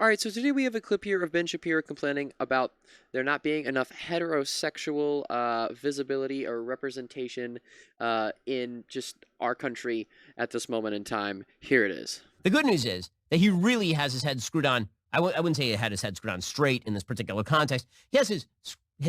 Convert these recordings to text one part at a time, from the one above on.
All right, so today we have a clip here of Ben Shapiro complaining about there not being enough heterosexual visibility or representation in just our country at this moment in time. Here it is. The good news is that he really has his head screwed on. I wouldn't say he had his head screwed on straight in this particular context. He has his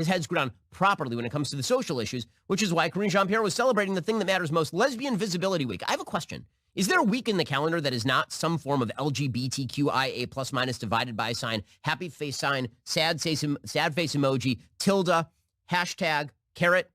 head screwed on properly when it comes to the social issues, which is why Shapiro was celebrating the thing that matters most, Lesbian Visibility Week. I have a question. Is there a week in the calendar that is not some form of LGBTQIA plus minus divided by sign, happy face sign, sad face emoji, tilde, hashtag, carrot,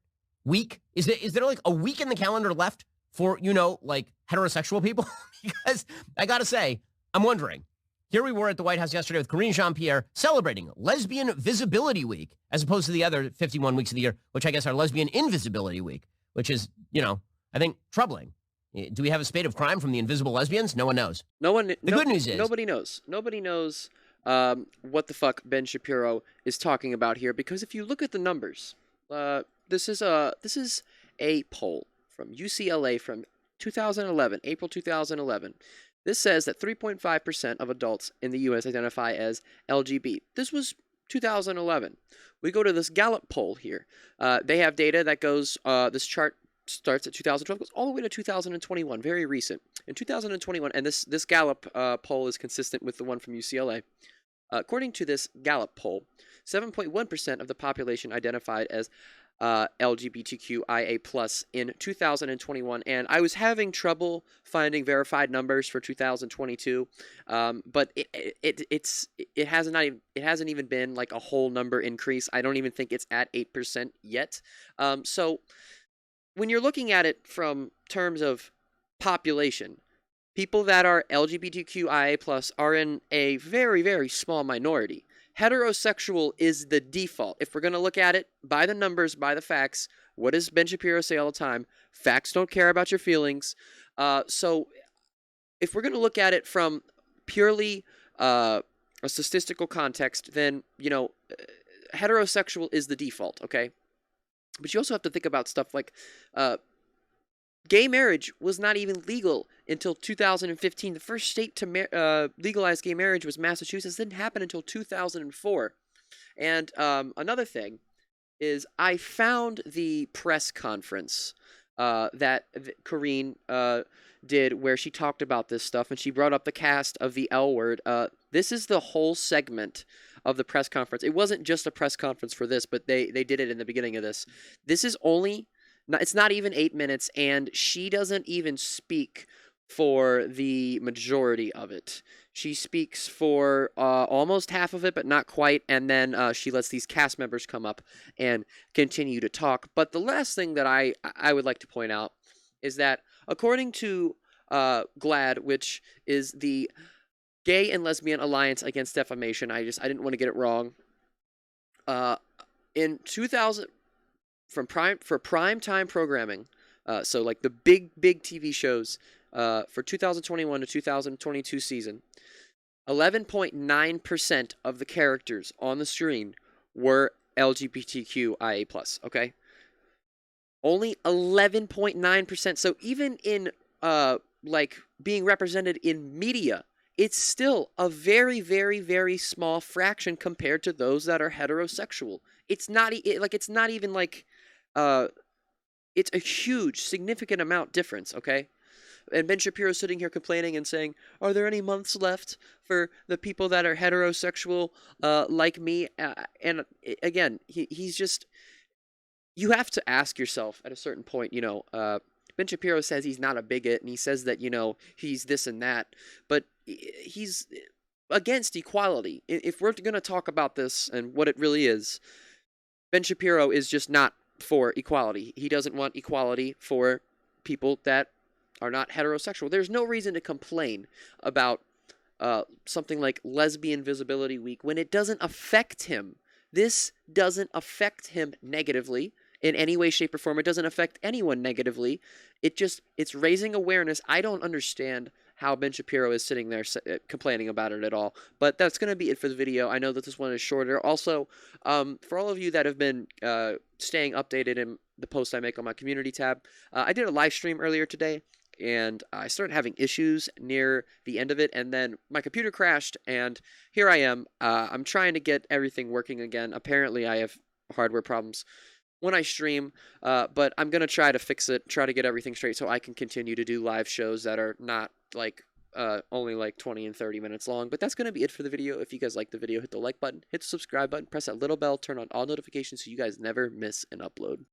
week? Is there like a week in the calendar left for, like heterosexual people? Because I got to say, I'm wondering. Here we were at the White House yesterday with Karine Jean-Pierre celebrating Lesbian Visibility Week, as opposed to the other 51 weeks of the year, which I guess are Lesbian Invisibility Week, which is, I think troubling. Do we have a spate of crime from the invisible lesbians? No one knows. The good news is nobody knows. Nobody knows what the fuck Ben Shapiro is talking about here, because if you look at the numbers, this is a poll from UCLA from 2011, April 2011. This says that 3.5% of adults in the U.S. identify as LGBT. This was 2011. We go to this Gallup poll here. They have data that goes, this chart starts at 2012, goes all the way to 2021, very recent. In 2021, and this Gallup poll is consistent with the one from UCLA. According to this Gallup poll, 7.1% of the population identified as LGBTQIA+ in 2021, and I was having trouble finding verified numbers for 2022, but it hasn't even been like a whole number increase. I don't even think it's at 8% yet. So when you're looking at it from terms of population, people that are LGBTQIA+ are in a very, very small minority. Heterosexual is the default. If we're going to look at it by the numbers, by the facts, what does Ben Shapiro say all the time? Facts don't care about your feelings. So if we're going to look at it from purely a statistical context, then, heterosexual is the default, okay? But you also have to think about stuff like gay marriage was not even legal until 2015. The first state to legalize gay marriage was Massachusetts. It didn't happen until 2004. And another thing is I found the press conference that Karine did where she talked about this stuff, and she brought up the cast of the L Word. This is the whole segment of the press conference. It wasn't just a press conference for this, but they did it in the beginning of this. This is only... It's not even 8 minutes, and she doesn't even speak for the majority of it. She speaks for almost half of it, but not quite, and then she lets these cast members come up and continue to talk. But the last thing that I would like to point out is that according to GLAAD, which is the Gay and Lesbian Alliance Against Defamation, I didn't want to get it wrong, in 2000... for prime time programming, so like the big TV shows for 2021 to 2022 season, 11.9% of the characters on the screen were LGBTQIA+, okay? Only 11.9%. So even in like being represented in media, it's still a very, very, very small fraction compared to those that are heterosexual. It's not even like it's a huge, significant amount difference, okay? And Ben Shapiro's sitting here complaining and saying, are there any months left for the people that are heterosexual like me? And again, he's just... You have to ask yourself at a certain point, Ben Shapiro says he's not a bigot, and he says that, he's this and that, but he's against equality. If we're going to talk about this and what it really is, Ben Shapiro is just not for equality. He doesn't want equality for people that are not heterosexual. There's no reason to complain about something like Lesbian Visibility Week when it doesn't affect him. This doesn't affect him negatively in any way, shape, or form. It doesn't affect anyone negatively. It's raising awareness. I don't understand how Ben Shapiro is sitting there complaining about it at all. But that's going to be it for the video. I know that this one is shorter. Also, for all of you that have been staying updated in the posts I make on my community tab, I did a live stream earlier today, and I started having issues near the end of it, and then my computer crashed, and here I am. I'm trying to get everything working again. Apparently, I have hardware problems when I stream, but I'm gonna try to fix it, try to get everything straight so I can continue to do live shows that are not like only like 20 and 30 minutes long. But that's gonna be it for the video. If you guys like the video, hit the like button, hit the subscribe button, press that little bell, turn on all notifications so you guys never miss an upload.